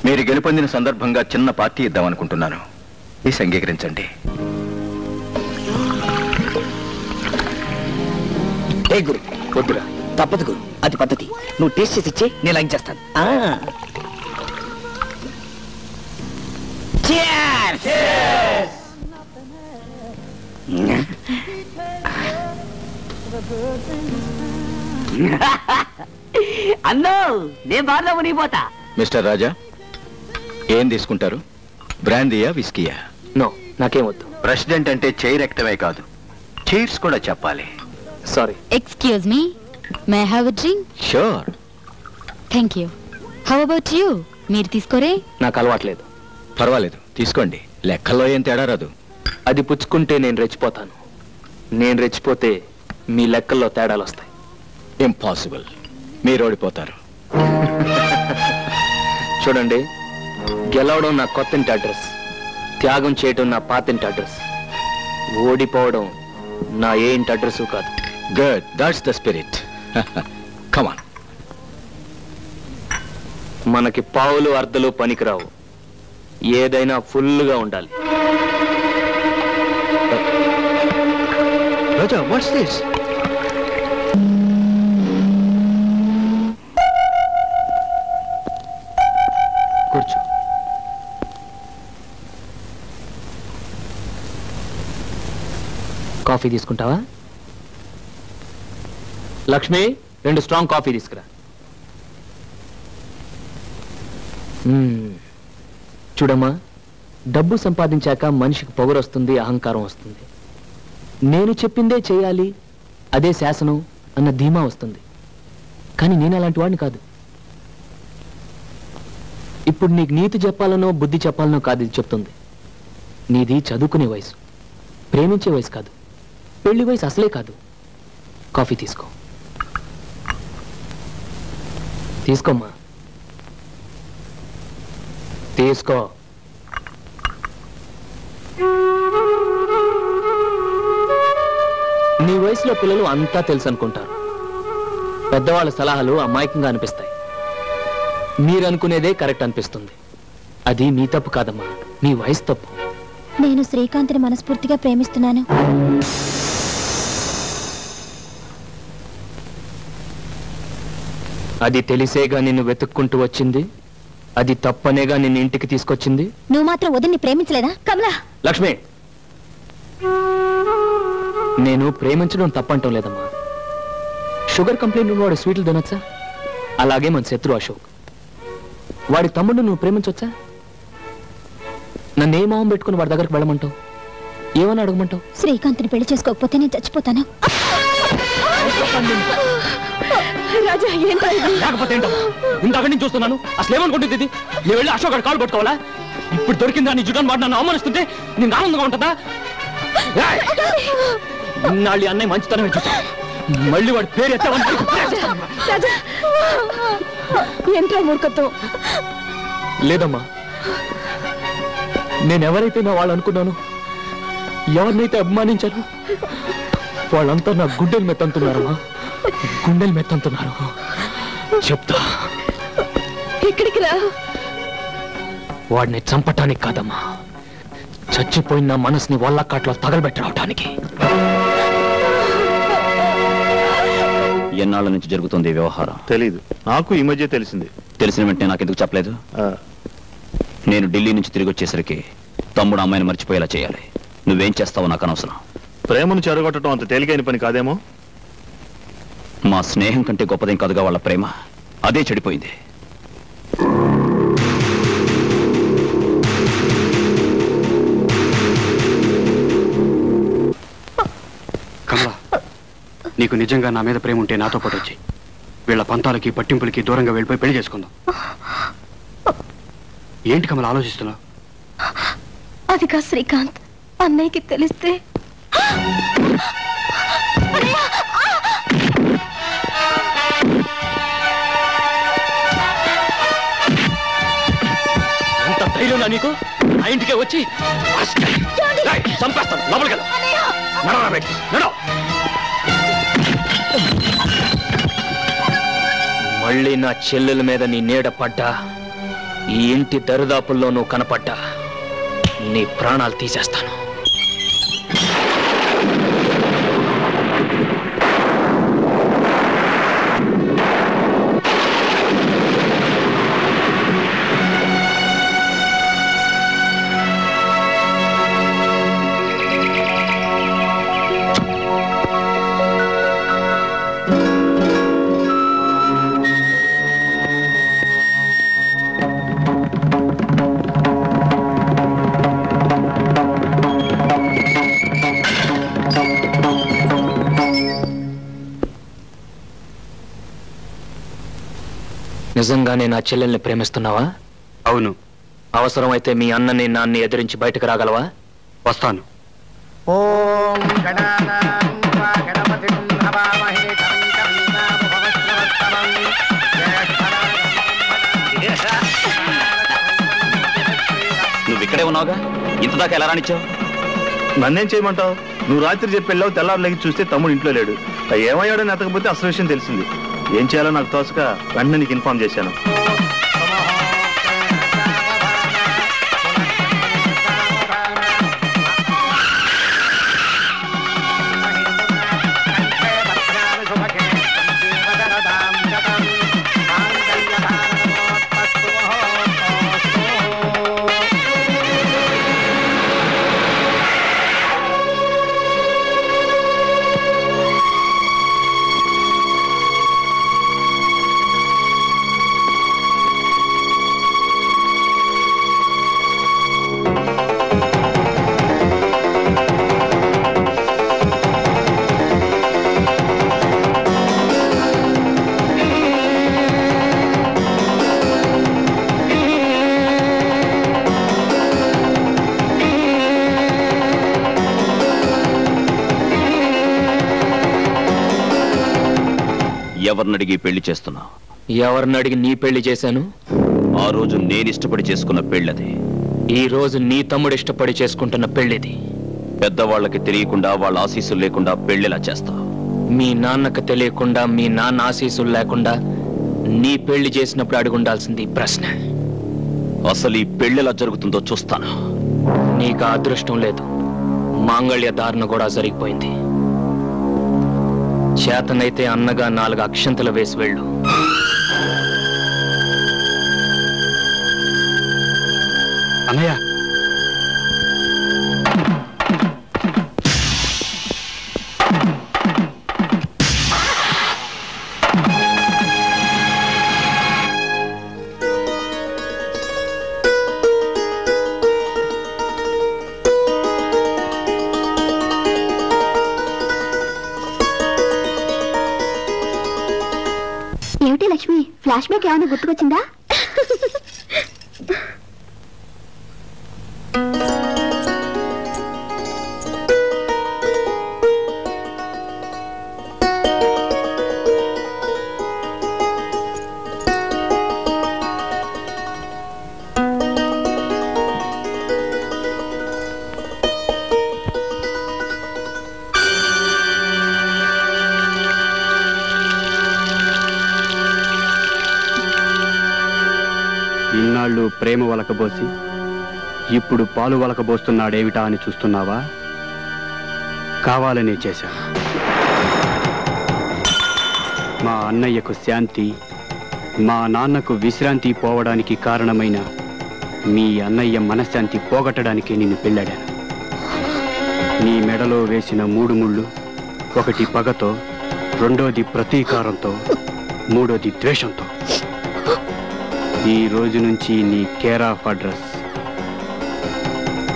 మీరు గెలుపొందిన సందర్భంగా చిన్న పార్టీ ఇద్దామనుకుంటున్నాను. ప్లీజ్ అంగీకరించండి. ఏ గురు, వద్దురా, తప్పదు గురు, అది పద్ధతి. నువ్వు టేస్ట్ చేసి ఇచ్చే, నేను లైక్ చేస్తాను. అన్నో, నేను బాగా మునిగిపోతా. మిస్టర్ రాజా, ఏం తీసుకుంటారు? బ్రాందీయా, విస్కీయా? నో, నాకేం వద్దు. ప్రెసిడెంట్ అంటే చైర్ ఎక్కడమే కాదు, చైర్స్ కూడా చెప్పాలి. Sorry. Excuse me, may I have a drink? Sure. Thank you. How about you? మీరు తీసుకోరే? నాకు అలవాట్లేదు. పర్వాలేదు, తీసుకోండి. లెక్కల్లో ఏం తేడా రాదు. అది పుచ్చుకుంటే నేను రెచ్చిపోతాను. నేను రెచ్చిపోతే మీ లెక్కల్లో తేడాలు వస్తాయి. ఇంపాసిబుల్. మీరు ఓడిపోతారు. చూడండి, గెలవడం నా కొత్తింటి అడ్రస్, త్యాగం చేయడం నా పాతింటి అడ్రస్, ఓడిపోవడం నా ఏ ఇంటి అడ్రస్ కాదు. Good, that's the spirit. Come on. మనకి పావులు అర్ధలు పనికిరావు, ఏదైనా ఫుల్గా ఉండాలి. రాజా, వాట్స్ దిస్? కూర్చో. కాఫీ తీసుకుంటావా? లక్ష్మి, 2 స్ట్రాంగ్ కాఫీ తీసుకురా. చూడమ్మా, డబ్బు సంపాదించాక మనిషికి పొగరు వస్తుంది, అహంకారం వస్తుంది. నేను చెప్పిందే చేయాలి, అదే శాసనం అన్న ధీమా వస్తుంది. కానీ నేను అలాంటి వాడిని కాదు. ఇప్పుడు నీకు నీతి చెప్పాలనో బుద్ధి చెప్పాలనో కాదు ఇది చెప్తుంది. నీది చదువుకునే వయసు, ప్రేమించే వయసు కాదు, పెళ్లి వయసు అసలే కాదు. కాఫీ తీసుకో. తీసుకోమ్మా, తీసుకో. నీ వయసులో పిల్లలు అంతా తెలుసు అనుకుంటారు. పెద్దవాళ్ళ సలహాలు అమాయకంగా అనిపిస్తాయి. మీరనుకునేదే కరెక్ట్ అనిపిస్తుంది. అది మీ తప్పు కాదమ్మా, మీ వయసు తప్పు. నేను శ్రీకాంత్ని మనస్ఫూర్తిగా ప్రేమిస్తున్నాను. అది తెలిసేగా నిన్ను వెతుక్కుంటూ వచ్చింది, అది తప్పనేగా నిన్ను ఇంటికి తీసుకొచ్చింది. నువ్వు మాత్రం వదిన్ని ప్రేమించలేదా కమలా? లక్ష్మి, నేను ప్రేమించడం తప్పంటం లేదమ్మా. షుగర్ కంప్లైంట్ ఉన్నవాడు స్వీట్లు తినొచ్చా? అలాగే మన శత్రు అశోక్, వాడి తమ్ముడు నువ్వు ప్రేమించొచ్చా? నన్ను ఏ మొహం పెట్టుకుని వాడి దగ్గరికి వెళ్ళమంటావు? ఏమని అడగమంటావు? శ్రీకాంత్ని పెళ్లి చేసుకోకపోతే నేను చచ్చిపోతాను. లేకపోతే ఏంటమ్మా, ఇంతక నుంచి చూస్తున్నాను. అసలు ఏమనుకుంటుంది ఇది? నేను వెళ్ళి అశోక్ కాలు పట్టుకోవాలా? ఇప్పుడు దొరికిందా నీ జుటాన్ని వాడు నన్ను అవమానిస్తుంటే నేను ఆనందంగా ఉంటుందా? ఇన్నాళ్ళు అన్నయ్య మంచితనమే చూసా, మళ్ళీ వాడి పేరు ఎత్తావని ఏంట్రా మూర్ఖత్వం? లేదమ్మా, నేనెవరైతే నా వాళ్ళు అనుకున్నాను, ఎవరినైతే అభిమానించాను, వాళ్ళంతా నా గుండెలు మెత్తంటున్నారమ్మా, గుండెలు మెత్తంటున్నారు. చెప్తా. ఇక్కడికి రా. వాడిని చంపటానికి కాదమ్మా, చచ్చిపోయిన నా మనసుని వల్లకాట్లో తగలబెట్టడానికి. ఎన్నాళ్ళ నుంచి జరుగుతుంది ఈ వ్యవహారం? తెలీదు, నాకు ఈ మధ్య తెలిసింది. తెలిసిన వెంటనే నాకెందుకు చెప్పలేదు? నేను ఢిల్లీ నుంచి తిరిగి వచ్చేసరికి తమ్ముడు అమ్మాయిని మర్చిపోయేలా చేయాలి. నువ్వేం చేస్తావో నాకు అనవసరం. ప్రేమను చెరగొట్టడం అంత తేలికైన పని కాదేమో. మా స్నేహం కంటే గొప్పదేం కాదుగా వాళ్ళ ప్రేమ, అదే చెడిపోయింది. కమలా, నీకు నిజంగా నా మీద ప్రేమ ఉంటే నాతో పాటు వచ్చి వీళ్ళ పంతాలకి పట్టింపులకి దూరంగా వెళ్ళిపోయి పెళ్లి చేసుకుందాం. ఏంటి కమల ఆలోచిస్తున్నావు? అది కా శ్రీకాంత్, అన్నయ్యకి తెలిస్తే ఎంత ధైర్యం నీకు? ఆ ఇంటికే వచ్చి చంపేస్తాను. లోపలికి మళ్ళీ నా చెల్లెల మీద నీ నీడ పడ్డా, ఈ ఇంటి దరిదాపుల్లో నువ్వు కనపడ్డా నీ ప్రాణాలు తీసేస్తాను. నిజంగానే నా చెల్లెల్ని ప్రేమిస్తున్నావా? అవును. అవసరమైతే మీ అన్నని నాన్ని ఎదిరించి బయటకు రాగలవా? వస్తాను. ఓం గణానాం త్వా గణపతిం హవామహే కవిం కవీనాముపమశ్రవస్తమం నువ్వు ఇక్కడే ఉన్నావుగా, ఇంతదాకా ఎలా రానిచ్చావు? నన్నేం చేయమంటావు? నువ్వు రాత్రి చెప్పి వెళ్ళావు, తెల్లారు లేకి చూస్తే తమ్ముడు ఇంట్లో లేడు. ఏమయ్యాడని ఎతకపోతే అసలు విషయం తెలిసింది. ఏం చేయాలో నాకు తోచక వెంటనే నీకు ఇన్ఫార్మ్ చేశాను. ఎవరినడిగి పెళ్లి చేస్తున్నావు? ఎవరినడిగి నీ పెళ్లి చేశాను? ఆ రోజు నేను ఇష్టపడి చేసుకున్న పెళ్ళది. ఈ రోజు నీ తమ్ముడు ఇష్టపడి చేసుకుంటున్న పెళ్లిది. పెద్దవాళ్ళకి తెలియకుండా, వాళ్ళ ఆశీస్సులు లేకుండా పెళ్లిలా చేస్తావు. మీ నాన్నకు తెలియకుండా, మీ నాన్న ఆశీస్సులు లేకుండా నీ పెళ్లి చేసినప్పుడు అడుగుండాల్సింది ప్రశ్న. అసలు ఈ పెళ్లిలా జరుగుతుందో చూస్తాను. నీకు ఆ అదృష్టం లేదు. మాంగళ్య ధారణ కూడా జరిగిపోయింది. చేతనైతే అన్నగా 4 అక్షంతలు వేసి వెళ్ళు. అన్నయ్య, ఏమిటి లక్ష్మి, ఫ్లాష్ బ్యాక్ ఏమైనా గుర్తుకొచ్చిందా? ఇన్నాళ్ళు ప్రేమ వలకబోసి ఇప్పుడు పాలు వలకబోస్తున్నాడేమిటా అని చూస్తున్నావా? కావాలనే చేశాను. మా అన్నయ్యకు శాంతి, మా నాన్నకు విశ్రాంతి పోవడానికి కారణమైన మీ అన్నయ్య మనశ్శాంతి పోగొట్టడానికి నిన్ను పెళ్ళాడాను. నీ మెడలో వేసిన 3 ముళ్ళు, ఒకటి పగతో, రెండోది ప్రతీకారంతో, మూడోది ద్వేషంతో. ఈ రోజు నుంచి నీ కేర్ ఆఫ్ అడ్రస్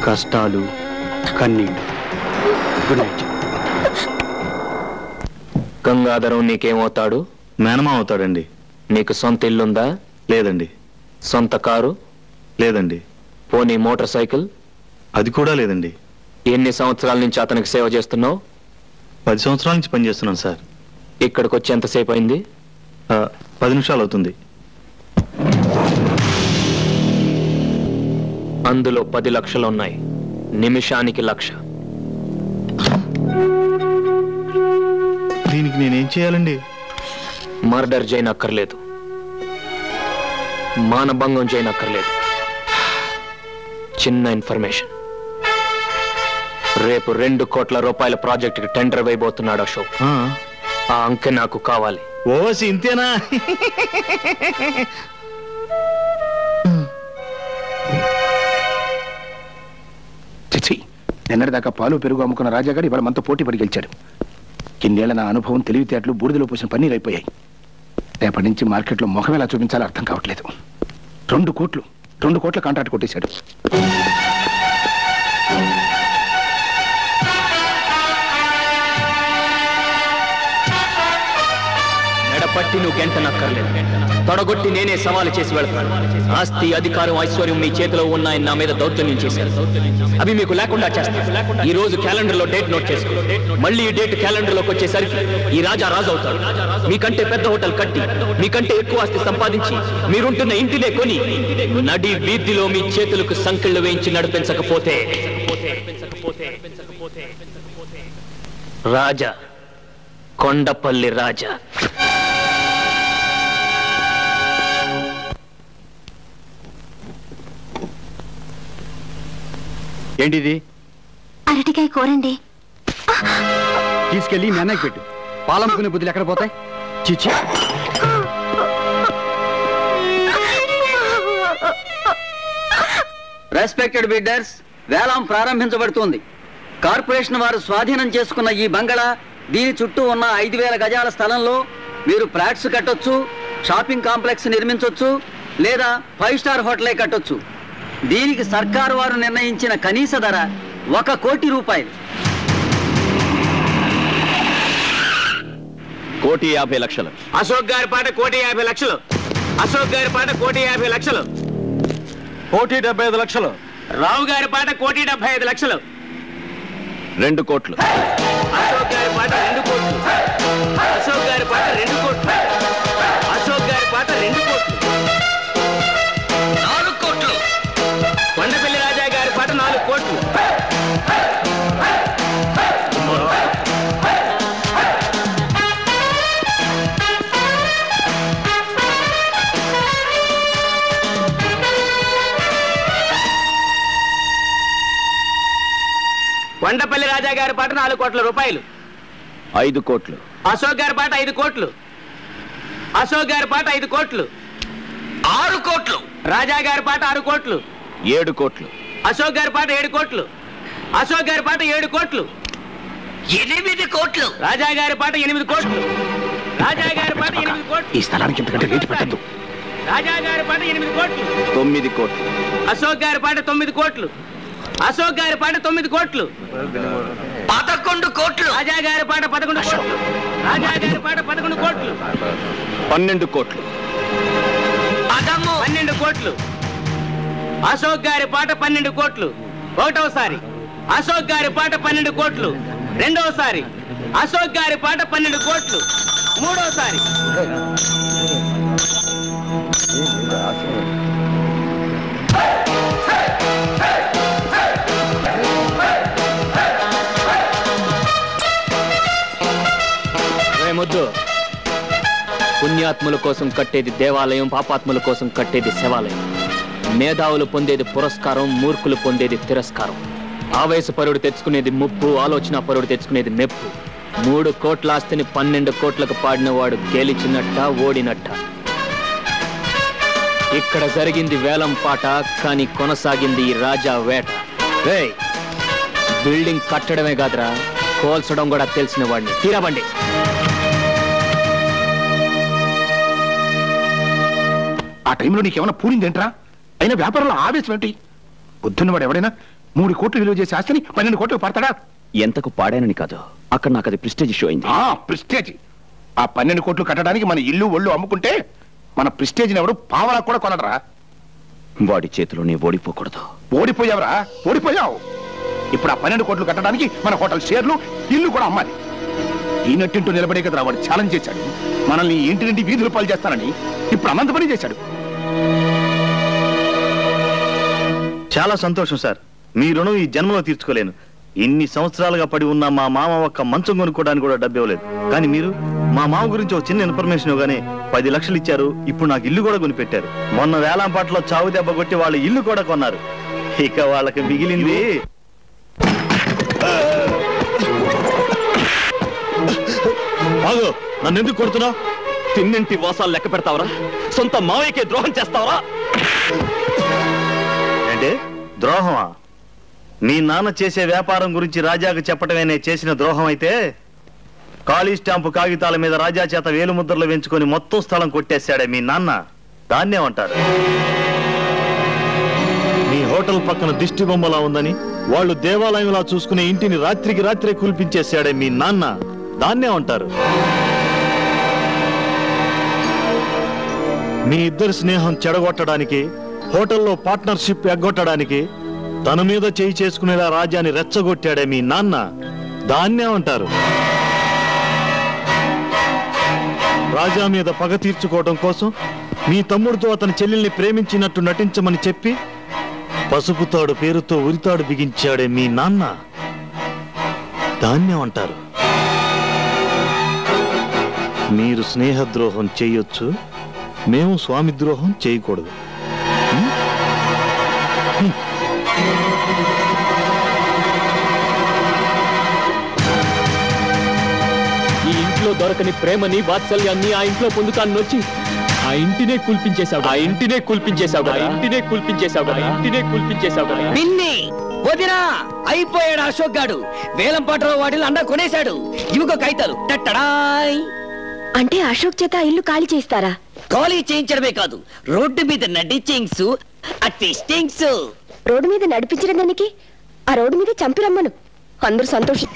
కష్టాలు, కన్నీళ్ళు. Good night. గంగాధరం నీకేమవుతాడు? మేనమా అవుతాడండి. నీకు సొంత ఇల్లుందా? లేదండి. సొంత కారు? లేదండి. పోనీ మోటార్ సైకిల్? అది కూడా లేదండి. ఎన్ని సంవత్సరాల నుంచి అతనికి సేవ చేస్తున్నావు? 10 సంవత్సరాల నుంచి పనిచేస్తున్నాను సార్. ఇక్కడికి వచ్చి ఎంతసేపు అయింది? 10 నిమిషాలు అవుతుంది. అందులో 10 లక్షలు ఉన్నాయి. నిమిషానికి 1,00,000. దీనికి నేనేం చేయాలండి? మర్డర్ చేయనక్కర్లేదు. మానభంగం చేయనక్కర్లేదు. చిన్న ఇన్ఫర్మేషన్. రేపు 2 కోట్ల రూపాయల ప్రాజెక్టుకి టెండర్ వేయబోతున్నాడు అశోక్. ఆ అంకె నాకు కావాలి. ఓసి ఇంతేనా? చిచి, నిన్నటిదాకా పాలు పెరుగు అమ్ముకున్న రాజాగారు ఇవాళ మనతో పోటీ పడి గెలిచాడు. ఇన్నేళ్ల నా అనుభవం, తెలివితేటలు బూడిదలో పోసిన పన్నీరు అయిపోయాయి. రేపటి నుంచి మార్కెట్లో ముఖం ఎలా చూపించాలో అర్థం కావట్లేదు. 2 కోట్ల కాంట్రాక్ట్ కొట్టేశాడు. మెడపట్టి నువ్వు గంటనక్కర్లేదు. తొడగొట్టి నేనే సవాలు చేసి వెళ్తాను. ఆస్తి, అధికారం, ఐశ్వర్యం మీ చేతిలో ఉన్నాయని నా మీద దౌర్జన్యం చేశారు. అవి మీకు లేకుండా చేస్తాను. ఈ రోజు క్యాలెండర్ లో డేట్ నోట్ చేసుకో. మళ్ళీ ఈ డేట్ క్యాలెండర్ లోకి వచ్చేసరికి ఈ రాజా రాజు అవుతాడు. మీకంటే పెద్ద హోటల్ కట్టి, మీకంటే ఎక్కువ ఆస్తి సంపాదించి, మీరుంటున్న ఇంటినే కొని, నడి వీధిలో మీ చేతులకు సంకెళ్ళు వేయించి నడిపించకపోతే రాజా, కొండపల్లి రాజా. ఏంటిది? అరటికాయ కూరండి. తీసుకెళ్ళి మీ అన్నయ్యకి పెట్టు. పాలమ్ముకునే బుద్ధులు ఎక్కడ పోతాయి? చిచ్చి. రెస్పెక్టెడ్ బిడ్డర్స్, వేలం ప్రారంభించబడుతోంది. కార్పొరేషన్ వారు స్వాధీనం చేసుకున్న ఈ బంగళా, దీని చుట్టూ ఉన్న 5000 గజాల స్థలంలో మీరు ఫ్లాట్స్ కట్టొచ్చు, షాపింగ్ కాంప్లెక్స్ నిర్మించొచ్చు, లేదా 5 స్టార్ హోటలే కట్టొచ్చు. దీనికి సర్కారు వారు నిర్ణయించిన కనీస ధర 1 కోటి రూపాయలు. 1,50,00,000. అశోక్ గారి పాట 1,50,00,000. అశోక్ గారి పాట 1,50,00,000. 1,75,00,000. రావు గారి పాట 1,75,00,000. 2 కోట్లు. అశోక్ గారి పాట 2 కోట్లు. అశోక్ గారి పాట 2 కోట్లు. అశోక్ గారి పాట 2 కోట్లు. 4 కోట్లు. కొండపల్లి రాజా గారి పాట 4 కోట్లు. కొండపల్లి రాజా గారి పాట 4 కోట్ల రూపాయలు. 5 కోట్లు. అశోక్ గారి పాట 5 కోట్లు. అశోక్ గారి పాట 5 కోట్లు. 6 కోట్లు. రాజా గారి పాట 6 కోట్లు. 7 కోట్లు. అశోక్ గారి పాట 7 కోట్లు. అశోక్ గారి పాట 7 కోట్లు. 8 కోట్లు. రాజా గారి పాట 8 కోట్లు. రాజా గారి పాట 8 కోట్లు. ఈ స్థలానికి ఇంతకంటే రేటు పెట్టద్దు. రాజా గారి పాట 8 కోట్లు. 9 కోట్లు. అశోక్ గారి పాట 9 కోట్లు. అశోక్ గారి పాట 9 కోట్లు. 11 కోట్లు. రాజా గారి పాట 11 కోట్లు. రాజా గారి పాట 11 కోట్లు. 12 కోట్లు. 12 కోట్లు. అశోక్ గారి పాట 12 కోట్లు. ఒకటోసారి అశోక్ గారి పాట 12 కోట్లు. రెండోసారి అశోక్ గారి పాట 12 కోట్లు. మూడోసారి ముద్దు. పుణ్యాత్ముల కోసం కట్టేది దేవాలయం, పాపాత్ముల కోసం కట్టేది శివాలయం. మేధావులు పొందేది పురస్కారం, మూర్ఖులు పొందేది తిరస్కారం. ఆవేశపరుడు తెచ్చుకునేది ముప్పు, ఆలోచన పరుడు తెచ్చుకునేది మెప్పు. 3 కోట్ల ఆస్తిని 12 కోట్లకు పాడినవాడు గెలిచినట్ట, ఓడినట్ట. ఇక్కడ జరిగింది వేలం పాట, కానీ కొనసాగింది ఈ రాజా వేట. బిల్డింగ్ కట్టడమే కాదురా, కోల్చడం కూడా తెలిసిన వాడిని. తీరాబండి. ఆ టైంలో నీకేమైనా పూరిందేంట్రా? అయినా వ్యాపారంలో ఆవేశం ఏంటి? బుద్ధున్నవాడు ఎవడైనా 3 కోట్లు విలువ చేసే ఆస్తిని 12 కోట్లకు పడతాడా? ఎంతకు పాడానని కాదు, అక్కడ నాకు అది ప్రెస్టేజ్ షో అయింది. ప్రెస్టేజ్. ఆ 12 కోట్లు కట్టడానికి మన ఇల్లు ఒళ్ళు అమ్ముకుంటే మన ప్రెస్టేజ్ని ఎవడు పావలా కూడా కొనడరా. వాడి చేతిలోనే ఓడిపోకూడదు. ఓడిపోయావురా, ఓడిపోయావు. ఇప్పుడు ఆ 12 కోట్లు కట్టడానికి మన హోటల్ షేర్లు, ఇల్లు కూడా అమ్మాలి. ఈనట్టింటూ నిలబడే కదరా వాడు ఛాలెంజ్ చేశాడు. మనల్ని ఇంటి నుండి వీధులు పాలు చేస్తానని ఇప్పుడు అనంత పని చేశాడు. చాలా సంతోషం సార్. మీ రుణం ఈ జన్మలో తీర్చుకోలేను. ఇన్ని సంవత్సరాలుగా పడి ఉన్న మా మామ ఒక్క మంచం కొనుక్కోవడానికి కూడా డబ్బు ఇవ్వలేదు. కానీ మీరు మా మామ గురించి ఒక చిన్న ఇన్ఫర్మేషన్ ఇవ్వగానే 10 లక్షలు ఇచ్చారు. ఇప్పుడు నాకు ఇల్లు కూడా కొనిపెట్టారు. మొన్న వేలంపాటలో చావు దెబ్బ కొట్టి వాళ్ళ ఇల్లు కూడా కొన్నారు. ఇక వాళ్ళకి మిగిలింది నన్ను ఎందుకు కొడుతున్నావు? తిన్నింటి వాసాలు లెక్క పెడతావరా? సొంత మావయ్యకే ద్రోహం చేస్తావరా? అంటే ద్రోహమా? మీ నాన్న చేసే వ్యాపారం గురించి రాజాకు చెప్పటమే చేసిన ద్రోహం అయితే, ఖాళీ స్టాంపు కాగితాల మీద రాజా చేత వేలు ముద్రలు వేయించుకొని మొత్తం స్థలం కొట్టేశాడే మీ నాన్న, దాన్నేమంటారు? మీ హోటల్ పక్కన దిష్టి బొమ్మలా ఉందని వాళ్ళు దేవాలయంలా చూసుకునే ఇంటిని రాత్రికి రాత్రే కూల్పించేశాడే మీ నాన్న, దాన్నేమంటారు? మీ ఇద్దరి స్నేహం చెడగొట్టడానికి, హోటల్లో పార్ట్నర్షిప్ ఎగ్గొట్టడానికి తన మీద చేయి చేసుకునేలా రాజాని రెచ్చగొట్టాడే మీ నాన్న, దాన్నేమంటారు? రాజా మీద పగ తీర్చుకోవడం కోసం మీ తమ్ముడితో అతని చెల్లెల్ని ప్రేమించినట్టు నటించమని చెప్పి పసుపుతాడు పేరుతో ఉరితాడు బిగించాడే మీ నాన్న, దాన్నేమంటారు? మీరు స్నేహద్రోహం చేయొచ్చు, మేము స్వామి ద్రోహం చేయకూడదు. ఈ ఇంట్లో దొరకని ప్రేమని, వాత్సల్యాన్ని ఆ ఇంట్లో పొందుతాను వచ్చి ఆ ఇంటినే కూల్పించేశావు, ఆ ఇంటినే కూల్పించేశావు, ఆ ఇంటినే కూల్పించేశావు, ఆ ఇంటినే కూల్పించేశావు. పిన్ని వదినా అయిపోయాడు అశోక్ గాడు. వేలంపాటలో వాటిలో అండా కొనేశాడు. ఇవిగో కైతాలు టట్టడాయ్. అంటే అశోక్ చేత ఇల్లు ఖాళీ చేస్తారా? ఖాళీ చేయించడమే కాదు, రోడ్డు మీద నడిచింగ్స్ అట్టిస్టింగ్స్. రోడ్డు మీద నడిపించిన దానికి ఆ రోడ్డు మీద చంపిరమ్మను, అందరూ సంతోషం.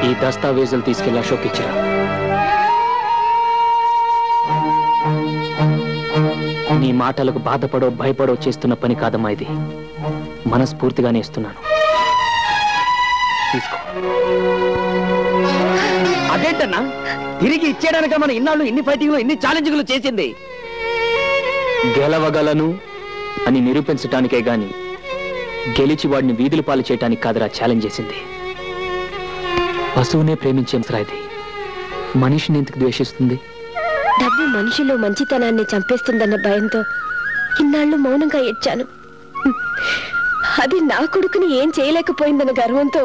ఈ దస్తావేజులు తీసుకెళ్లి అశోక్ ఇచ్చిరా. నీ మాటలకు బాధపడో భయపడో చేస్తున్న పని కాదమ్మా ఇది. మనస్ఫూర్తిగానే ఇస్తున్నాను, తీసుకో. అదేంటన్నా తిరిగి ఇచ్చేయడానిక మన ఇన్నాళ్ళు ఇన్ని ఫైటింగ్లు ఇన్ని ఛాలెంజ్లు చేసింది? గెలవగలను అని నిరూపించటానికే గాని గెలిచి వాడిని వీధుల పాలు చేయటానికి కాదురా ఛాలెంజ్ చేసింది. పశువునే ప్రేమించేంసరా ఇది మనిషిని ఎందుకు ద్వేషిస్తుంది? డబ్బు మనిషిలో మంచితనాన్ని చంపేస్తుందన్న భయంతో ఇన్నాళ్ళు మౌనంగా ఏడ్చాను. అది నా కొడుకుని ఏం చేయలేకపోయిందన్న గర్వంతో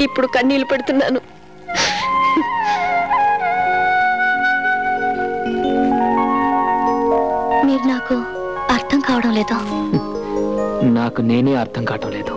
ఇప్పుడు కన్నీళ్లు పెడుతున్నాను. మీరు నాకు అర్థం కావడం లేదు. నాకు నేనే అర్థం కావటం లేదు.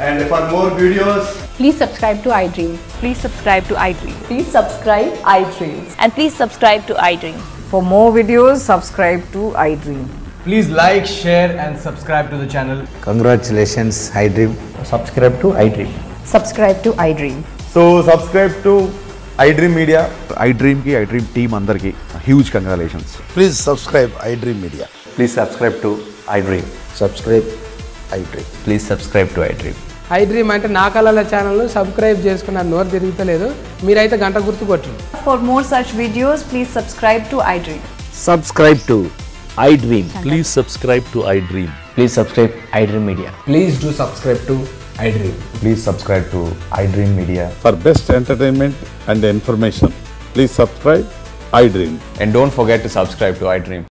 And for more videos, please subscribe to iDream. Please subscribe to iDream. Please subscribe iDream. And please subscribe to iDream. For more videos, subscribe to iDream. please like, share and subscribe to the channel. Congratulations, iDream. Subscribe to iDream. Subscribe to iDream. So subscribe to iDream Media. iDream ki iDream team andarki huge congratulations. Please subscribe iDream Media. Please subscribe to iDream. Subscribe iDream. Please subscribe to iDream. iDream అంటే నా కళల channel subscribe చేసుకున్న నోరు తిరుగుతలేదు. మీరైతే గంట గుర్తు కొట్టండి. For more such videos, please subscribe to iDream. Subscribe to iDream. Please subscribe to iDream. Please subscribe iDream Media. Please do subscribe to iDream. Please subscribe to iDream Media. For best entertainment and information, please subscribe iDream. And don't forget to subscribe to iDream.